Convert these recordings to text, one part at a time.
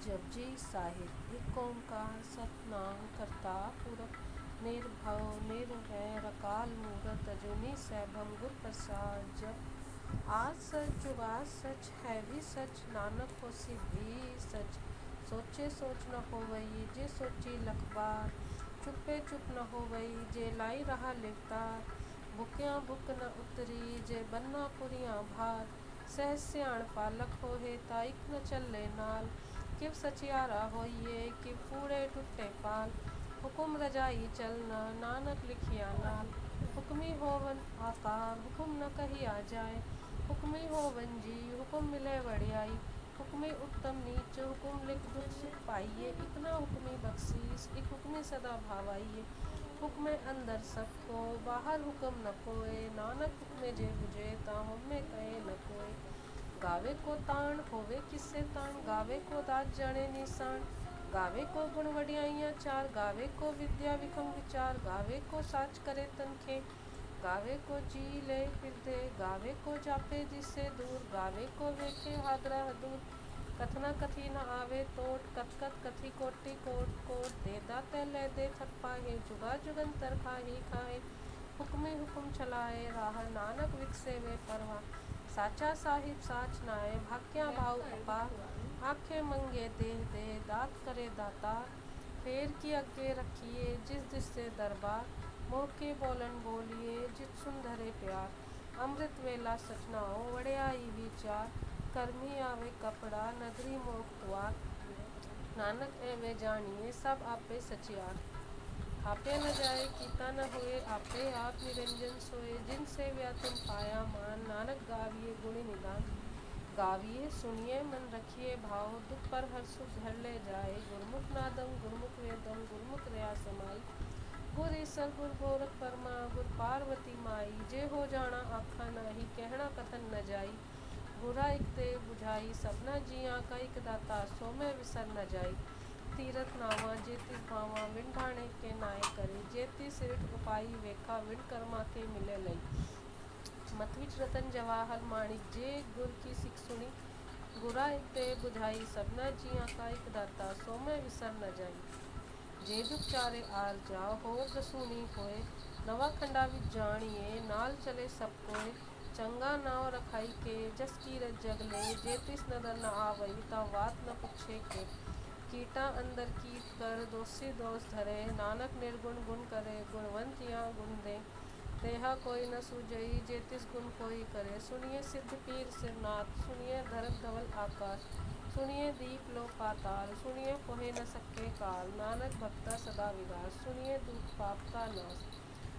जपजी साहिब। एक ओंकार सतनाम करता पुरख निर्भव निर्वैर अकाल मूरत अजूनी सैभम गुर प्रसाद। जप आज सच जुगाद सच है भी सच, नानक होसी भी सच। सोचे सोच न होवई जे सोची लख बार, चुपे चुप न होवई जे लाई रहा लिवतार। भुक्या भुक न उतरी जे बन्ना पुरियां भार, सहज सियाण पालक होहे ताइक न चले नाल। किव सचियारा होइए किव कूड़े टुटे पाल, हुकुम रजाई चलना नानक लिखिया नाल। हुक्मी होवन आकार हुकुम न कहिया जाए, हुक्मी होवन जी हुकुम मिले वड़ियाई। हुक्मी उत्तम नीच हुकुम लिख दुख सुख पाइए, इक न हुक्मी बख्शीस इक हुक्मी सदा भावाइए। हुक्मे अंदर सबको बाहर हुक्म न कोय, नानक हुक्मे जे बुझे ता हमें कहे न कोय। गावे को ताण होवे किससे ताण, गावे को दात जाने निशान। गावे को गुण वडियाइयाँ चार, गावे को विद्या विखम विचार। गावे को साच करे तनखे, गावे को जी ले फिर दे। गावे को जापे जिससे दूर, गावे को वेखे हादरा दूर। कथना कथी न आवे तोट, कथ कथ कथी कोटि कोट कोट। दे दाते ले दे थक पाहे, जुगा जुगंतर खाही खाए। हुक्मे हुक्म चलाए राह, नानक विकसे वे परवाह। साचा साहिब साच नाय भाग्या भाव अपार, आखे मंगे देह दे दात करे दातार। फेर की अगे रखिए जिस जिस से दरबार, मोह के बोलन बोलिए जित सुन धरे प्यार। अमृत वेला सचनाओ वड़ियाई विचार, कर्मी आवे कपड़ा नगरी मोख द्वार। नानक एवे जानिए सब आपे सचियार, आपे न जाए कीता न होए आपे आप निरंजन सोए। जिन से व्यातुम पाया मान, नानक गाविए गुणी निदान। गाविए सुनिए मन रखिए भाव, दुख पर हर सुख घर ले जाए। गुरमुख नादम गुरमुख वेदम गुरमुख दया समाई। गुर ईसर गुर गोरख परमा गुर पार्वती माई। जे हो जाना आखा नाही, कहना कथन न जाई। गुरा इक दे बुझाई सबना जिया का, इक दाता सो मैं विसर न जाई। तीरथ नावा जेतिस भावा विण ढाणे के नाय करे, जेति सिरठ उपाई वेखा विण कर्मा के मिले लई। मत विच रतन जवाहर माणिक जे गुर की सिख सुनी। गुरा इक दे बुझाई सबना जिया का, इक दाता सो मैं विसर न जाई। जे दुख चारे आर जाओ होर दसूनी होए, नवा खंडा विच जानिए नाल चले सब कोय। चंगा नाव रखाई के जस कीरत जग ले, जेतिस नदर न आवई ता वात न पुछे के। कीटा अंदर कीट कर दोषी दोष धरे, नानक निर्गुण गुण करे गुणवंत या गुण दे। तेहा कोई न सूझई जेतिस गुण कोई करे, सुनिए सिद्ध पीर सिरनाथ सुनिए धरत धवल आकाश। सुनिए दीप लो पाताल सुनिए पोहे न सके काल। नानक भक्ता सदा विगास सुनिए दुख पाप का नाश।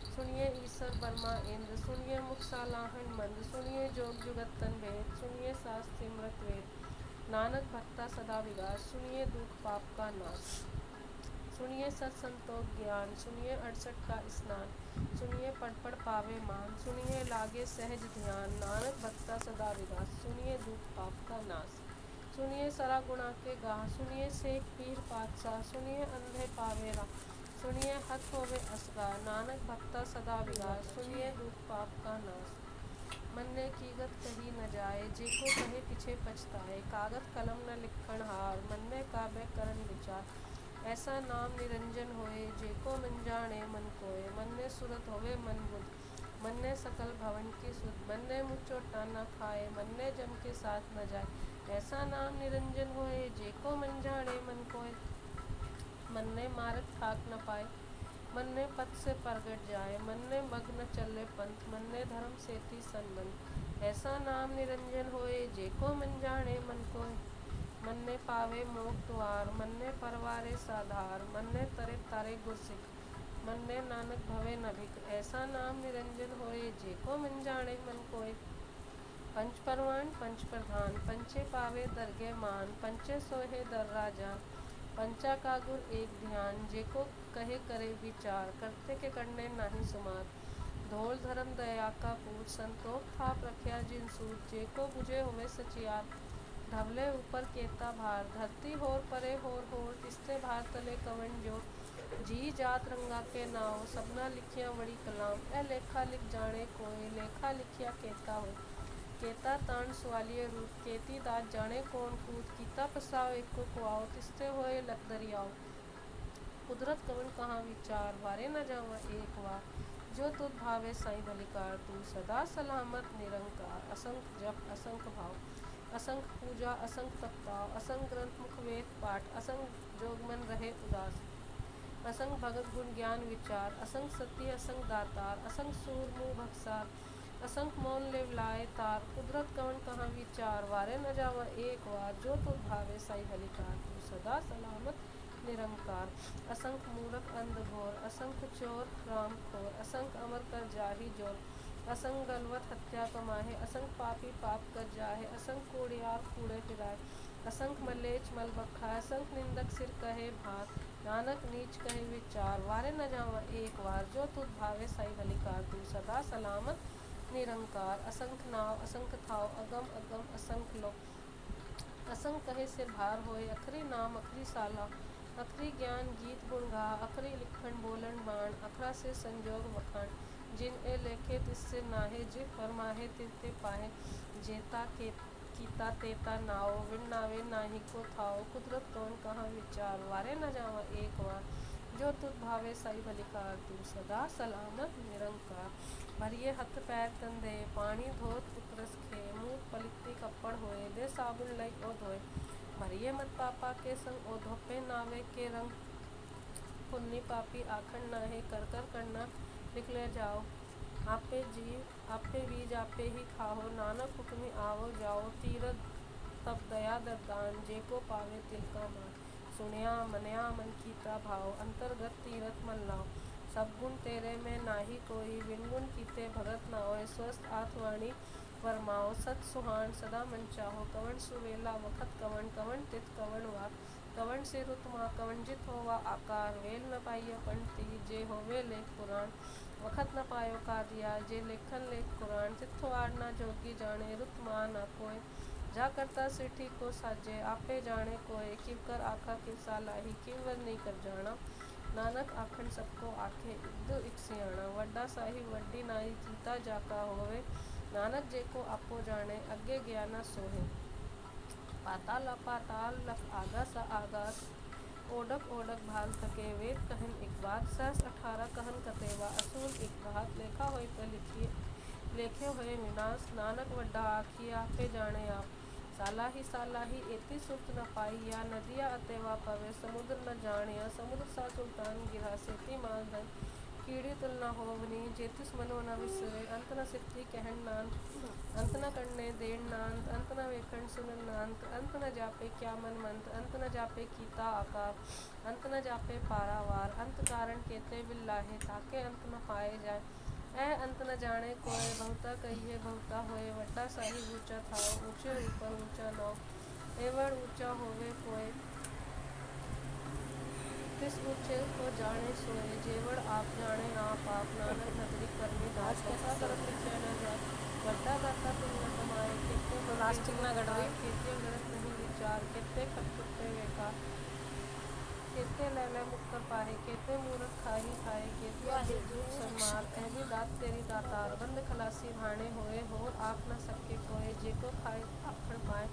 सुनिए ईसर बर्मा इंद्र सुनिए मुख सालाहन मंद। सुनिए जोग जुगत तन भेद सुनिए सास सिमरत वेद। नानक भक्ता सदा विगास सुनिए दुख पाप का नाश। सुनिए सत संतोष ज्ञान सुनिए 68 का स्नान। सुनिए पढ़ पढ़ पावे मान सुनिए लागे सहज ध्यान। नानक भक्ता सदा विगास सुनिए दुख पाप का नाश। सुनिए सरा गुणा के गाह सुनिए सेठ पीर पातशाह। सुनिए अंधे पावे राह सुनिए हथ होवे असगा। नानक भक्ता सदा विगास सुनिए दुख पाप का नाश। मन्ने कीगत कही न जाए जेको कहे पीछे पछताए। कागत कलम न लिखण हार मन्ने काबे करन विचार। ऐसा नाम निरंजन होए जेको मन जाने मन कोय। मन्ने सुरत होवे मन बुध मन्ने सकल भवन की सुध। मन्ने मुँह चोटा न खाए मन्ने जम के साथ न जाए। ऐसा नाम निरंजन होए जेको मन जाने मन कोय। मन्ने मार्ग थाक न पाए मन्ने पथ से परगट जाए। मन्ने मग्न चले पंथ मन्ने धर्म सेती संबंध। ऐसा नाम निरंजन होए जेको मन जाने मन कोय। मन्ने पावे मोक्ष द्वार मन्ने परवारे साधार। मन्ने तरे तारे गुर सिख मन्ने नानक भवे न भिख। ऐसा नाम निरंजन होए जेको मन जाने मन कोय। पंच परवान पंच प्रधान पंचे पावे दरगे मान। पंचे सोहे दर राजान पंचा का गुर एक ध्यान। जेको कहे करे विचार करते के करने नाही सुमार। धोल धर्म दया का पूत संतोख थाप रखिया जिन सूत। जेको बुझे हुए सचियार ढवले ऊपर केता भार। धरती होर परे होर तिस्ते भार तले कवन जो। जी जात रंगा के नाव सबना लिखिया बड़ी कलाम। ए लेखा लिख जाने कोय लेखा लिखिया केता हो। केता तान सवालिए रूप, केती दात जाने कौन कूद, कीता पसाओ एको कुआओ, तिस्ते होए लख दरियाओ। कुदरत कवन कहाँ विचार, वारे न जावा एक बार, जो तुध भावे साई भलिकार, तू सदा सलामत निरंकार। असंख जप असंख भाव, असंख पूजा असंख तपताव, असंख ग्रंथ मुख वेद पाठ, असंख जोगमन रहे उदास, असंख भगत गुण ज्ञान विचार, असंख सती असंख दातार, असंख सूर मुँह भक्सार, असंख मौन ले लाए तार। कुदरत कवन कहाँ विचार, वारे न जावा एक बार, जो तुध भावे साई भलिकार, तू सदा सलामत निरंकार। असंख मूरख अंध घोर, असंख चोर राम खोर, असंख अमर कर जाहि जोर, असंख गलवत हत्या कमाहे, असंख पापी पाप कर जाहे, असंख कूड़ियार कूड़े फिराए, असंख मलेच मल बखाए, असंख निंदक सिर कहे भार, नानक नीच कहे विचार। वारे न जावा एक बार, जो तुध भावे साई भलिकार, तू सदा सलामत निरंकार। असंख नाव असंख थाव, अगम अगम असंख लो, असंख कहे सिर भार होए, अखरी नाम अखरी साला, अखरी ज्ञान गीत गुण गा, अखरी लिखण बोलन बाण, अखरा से संजोग वखाण, जिन ए लेखे तिससे नाहे, जे फरमाहे तिरते पाहे, जेता के कीता तेता नाओ, विण नावे नाही को थाओ। कुदरत कवन कहाँ विचार, वारे न जावा एक बार, जो तुध भावे साई भलिकार, तू सदा सलामत निरंकार। भरिए हथ पैर तन धे, पानी धोत उतरस खे, मुँह पलित्ती कप्पड़ होए, दे साबुन लई ओ धोए, भरिए मत पापा के संग ओ धोपे नावे के रंग, पुन्नी पापी आखन नाहे, कर कर करना निकले जाओ, आपे जीव आपे बीज आपे ही खाओ, नानक हुक्मी आवो जाओ, तीरथ तब दया दरदान, जेको पावे तिल का मान, सुनिया मनिया मन कीता भाव, अंतर्गत तीरथ मन लाओ, सब गुण तेरे में नाही कोई, बिन गुण कीते भगत ना होए, स्वस्थ आत्वाणी वरमाओ, सत सुहान सदा मन चाहो, कवन सुवेला वखत कवन, कवन तित कवन वार, कवन से रुतमा कवन जित होवा आकार, वेल न पाइय पंडिती, जे होवे लेख पुराण, वखत न पायो का दिया, जे लेखन लेख पुराण, तिथो आड़ ना जोगी जाने, रुतमा ना कोय, जा करता सिठी को साजे, आपे जाने कोय, किव कर आखा किव सालाही, किव वर नहीं कर जाना, नानक आखन सबको आखे, इद्दु इक सियाणा, वड्डा साहिब वड्डी नाई, जीता जाका होवे, नानक जेको आपो जाने, अग्गे ज्ञाना सोहे। पाताल अपाताल लख आगास आगास, ओडक ओडक भाल थके, वेद कहन एक बात, सहस 18 कहन कतेवा, असूल एक बात, लेखा होय तो लिखिए लेखे होए विनाश, नानक वड्डा आखिया आपे जाने आप, सालाही एति सुरत न पाई, या नदिया अतेवा पवे, समुद्र न जानिया, समुद्र सा सुल्तान गिरा, सेति माल धन कीड़ी तुलना होवनी, जेतिस मनो न विसरे, अंत न सिद्धि कहन नान, अंत न करने देन नांत, अंत न वेखण सुनन नांत, अंत न जापे क्या मन मंत, अंत न जापे कीता आकार, अंत न जापे पारावार, अंत कारण केते बिल्लाहे, ताके अंत न पाए जाए, अंत न जाने कोय, बहुता कहिए बहुता होए, वड्डा साहिब ऊंचा थाओ, ऊंचे ऊपर ऊंचा नाव, एवं ऊंचा होवे कोय, तिस ऊंचे को जाने सोए, जेवड़ आप जाने आप, नानक नगरी करनी दास, कैसा करम लिखे न जाए, वड्डा दाता तुम न कमाए, कितने प्लास्टिक न गड़वे, केते गड़त नहीं विचार, कितने खटपुट्टे बेकार, केते लैले मुक्कर पाहे, केते मूरख खाही खाए, केते दुख सन्मार, भी दात तेरी दातार, बंद खलासी भाणे होए, होर आप न सके कोय, जेको खाए आखण पाए,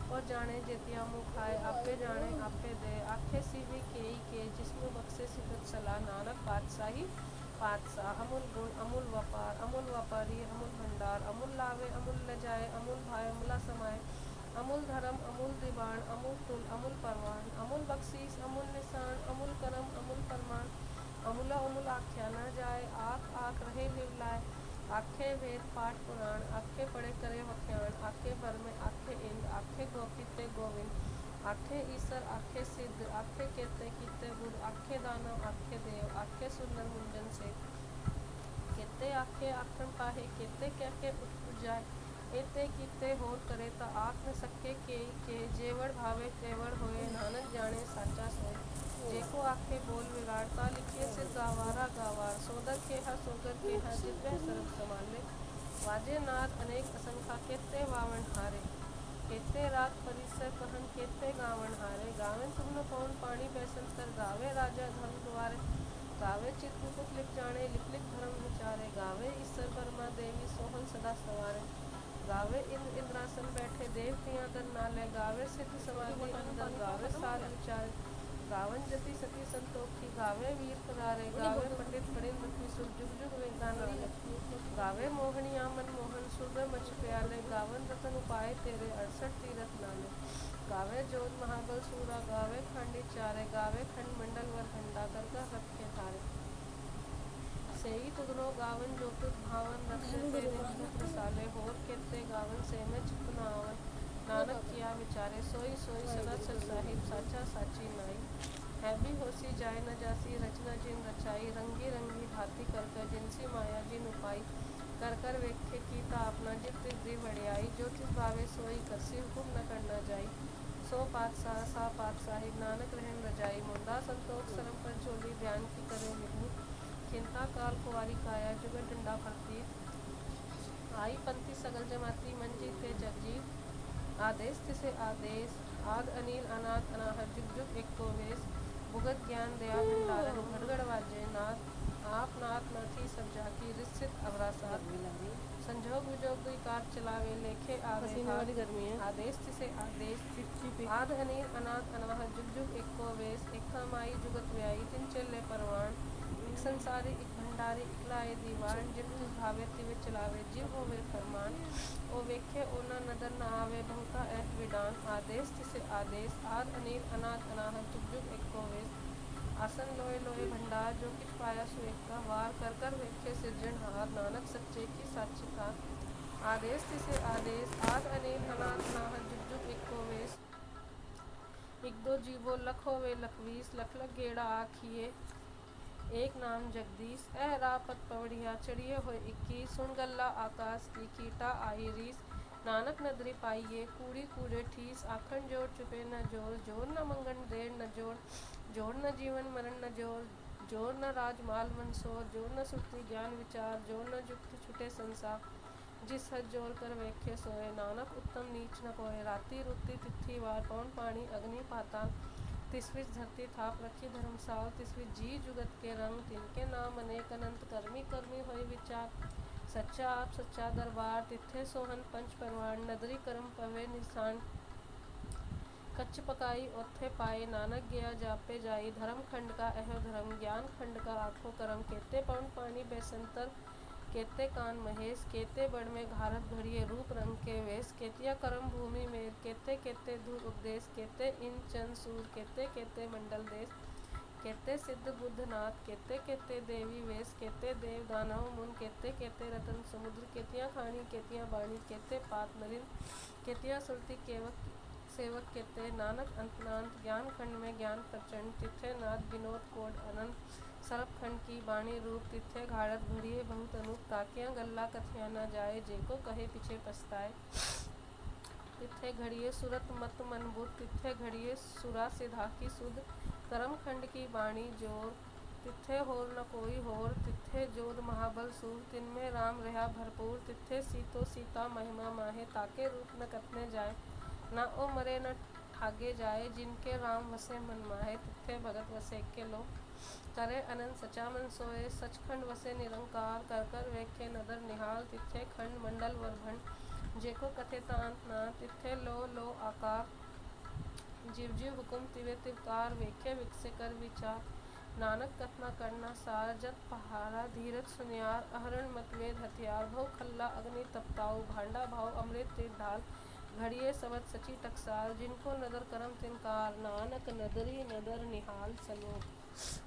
और जाने जेतिया मुँह खाए, आपे जाने आपे दे, आखे सीवी केई के, जिसमें बख्शे सिदत सलाह, नानक पातशाही पातशाह, अमूल गुण अमूल व्यापारी अमूल भंडार, अमूल लावे अमूल ल जाए, अमूल भाई अमूला समाए, अमूल धर्म अमूल दीवान, अमूल तुल अमूल परवान, अमूल बख्शीस अमूल निशान, अमूल करम अमूल फरमान, अमूला अमूल आख्या न जाए, आख आख रहे विवलाए, आखे वेद पाठ पुराण, आखे पढ़े करे वख्याण, आखे भर में आखे इंद, आखे गोपीते गोविंद, आखे ईसर आखे सिद्ध, आखे केते कीते बुध, आखे दानव आखे देव, आखे सुंदर मुंजन से, केते आखे आखण पाहे, केते क्या के उठ जाए, एते कीते होर करे ता आख न सके के, जेवड़ भावे तेवड़ होए, नानक जाने साचा सोए, जेको आखे बोल विराड़ता, लिखे सिर गावारा गावार, सोदर केहा सोगर केहा, जितवे सरब संभाले, वाजे नाद अनेक असंखा, केते वावण हारे, केते रात परिसर कहन, केते गावण हारे, गावें तुमन कौन पानी बैसन कर, गावे राजा धर्म द्वारे, गावे चित मुकुट लिख जाने, लिख लिख धर्म विचारे, गावे ईश्वर परमा देवी सोहन सदा सवारे, गावे इंद्र इंद्रासन बैठे देवतियाँ दर नाले, गावे सिद्ध समाधि अंदर, गावे साध विचार, गावन जति सती संतोखी, गावे वीर करारे, गावे पंडित फणिंद्र की सुर, जुग जुग वेदा नाले, गावे मोहनिया मनमोहन सुर मच प्याले, गावन रतन उपाय तेरे 68 तीरथ नाले, गावे जोध महाबल सूरा, गावे खांडी चारे, गावे खंड मंडल वर खंडा कर रखे थारे, सेई तुदनो गावन जो तुद भावन, रखे तेरे भूत रसाले, होर केते गावन से में चितनावन, नानक किया विचारे, सोई सोई सदा सच साहिब, साचा साची नाई, है भी होसी जाय न जासी, रचना जिन रचाई, रंगी रंगी भांति कर कर, जिनसी माया जिन उपाई, कर कर वेखे कीता अपना, जित तिस दी वड़ियाई, जो तिस भावे सोई करसी, हुकुम न करना जाई, सो पातशाह सा पातशाही, नानक रहन रजाई, मुंदा संतोख सरम पर चोली, ध्यान की करे विभू, खिंता काल कुवारी काया, जुगत डंडा फरती, आई पंथी सगल जमाती, मन जीते जग जीत, आदेश तिसे आदेश, आद अनिल अनाथ अनाहत, जुग जुग एको वेश, भुगत ज्ञान दया भंडारण, गड़गड़ वाजय नाथ, आप नाथ नाथी सब जाकी, रिसित अवरासात, संजोग विजोग दुई कार चलावे, लेखे आवे गर्मी है, आदेश तिसे आदेश, आद अनिल अनाथ अनाहत, जुग जुग एको वेश, एक माई जुगत व्याई, तिन चले परवान, एक संसारी एक भंडारी, इकलाए दीवान, जिन जिस भावे तिवे चलावे, जीव हो वे फरमान, ओ वेखे ओ न नदर न आवे, बहुता ऐठ विडान, आदेश तिसे आदेश, आद अनिल अनाथ अनाहत, जुग जुग एको वेश, आसन लोए लोए भंडार, जो किछ पाया सो एका, वार कर कर वेखे सिरजनहार, नानक सच्चे की साचिका, आदेश तिसे आदेश, आद अनिल अनाथ अनाहत, जुग जुग एको वेश, एक दो जीवो लख होवे लखवीस, लख लख गेड़ा आखिए एक नाम जगदीश, रापत पवड़िया चढ़िए होए 21, सुन गल्ला आकाश की कीटा आई रीस, नानक नदरी पाइये कूड़ी कूड़े ठीस, आखन जोड़ चुपे न जोर, जोर न मंगन देर न जोर, जोर न जीवन मरण न जोर, जोर न राजमाल मनसोर, जोर न सुरती ज्ञान विचार, जोर न जुक्त छुटे संसार, जिस हद जोर कर वेखे सोए, नानक उत्तम नीच न कोय, राति रुति तिथि वार, पवन पानी अग्नि पाताल, तिसविच धरती थाप रखी धर्मसाल, तिसविच जी जुगत के रंग, तिनके नाम अनेक अनंत, करमी करमी होय विचार, सच्चा आप सच्चा दरबार, तिथे सोहन पंच परवान, नदरी करम पवे निशान, कच्च पकाई ओथे पाए, नानक गया जापे जाई, धर्म खंड का एह धर्म, ज्ञान खंड का आखो करम, केते पवन पानी बेसंतर, केते कान महेश, केते बड़ में घारत घड़िए रूप रंग के वेश, केतिया करम भूमि में, केते केते धूर उपदेश, केते इन चंद सूर, केते केते मंडल देश, केते सिद्ध बुद्ध नाथ, केते केते देवी वेश, केते देव दानव मुन, केते केते रतन समुद्र, केतिया खानी केतिया बाणी, केते पात नलिन, केतिया सुरती केवक सेवक, केते नानक अंतनांत, ज्ञान खंड में ज्ञान प्रचंड, तिथे नाथ विनोद कोड अनंत, सरब खंड की बाणी रूप, तिथे घाड़त घड़िए बहुत अनूप, ताकिया गल्ला कथिया न जाए, जेको कहे पीछे पछताए, तिथे घड़िए सुरत मत मन बुध, तिथे घड़िए सुरा सिधा की सुध, करम खंड की बाणी जोर, तिथे होर न कोई होर, तिथे जोध महाबल सूर, तिनमें राम रहा भरपूर, तिथे सीतो सीता महिमा माहे, ताके रूप न कथने जाए, ना ओ मरे न ठागे जाए, जिनके राम वसे मन माहे, तिथे भगत वसे के लो, करे अनंत सचा मन सोए, सचखंड वसे निरंकार, कर कर वेखे नदर निहाल, तिथे खंड मंडल वरभंड, जेको कथे तांत ना, तिथे लो आकार, जीव जीव हुकुम तिवे तिवकार, वेखे विकसे कर विचार, नानक कथना करना सार, जत पहारा धीरज सुनियार, अहरण मतवेद हथियार, भव खल्ला अग्नि तपताऊ, भांडा भाव अमृत तीर ढाल, घड़िए सबत सची टकसाल, जिनको नदर करम तिनकार, नानक नदरी नदर निहाल सलोक,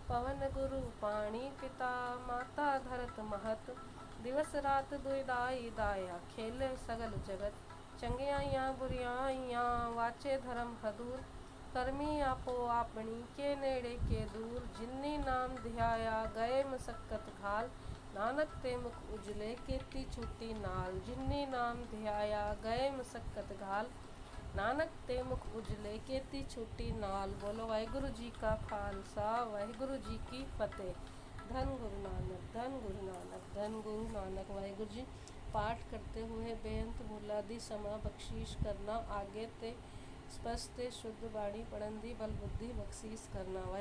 पवन गुरु पाणी पिता माता धरत महत, दिवस रात दुईदाई दाया, खेले सगल जगत, चंगियाइयाँ बुरियाइयाँ वाचे धर्म हदूर, करमी आपो आपनी के नेड़े के दूर, जिन्नी नाम ध्याया गए मसक्कत घाल, नानक ते मुख उजले कीर्ति छूटी नाल, जिन्नी नाम ध्याया गए मसक्कत घाल, नानक ते मुख उजले कीर्ति छूटी नाल। बोलो वाहिगुरु जी का खालसा वाहिगुरु जी की फतेह। धन गुरु नानक, धन गुरु नानक, धन गुरु नानक। वाहिगुरु जी पाठ करते हुए बेअंत भुलादी समा बख्शीश करना, आगे ते स्पष्ट शुद्ध बाणी पढ़न दी बल बुद्धि बख्शीश करना। वाहिगुरु।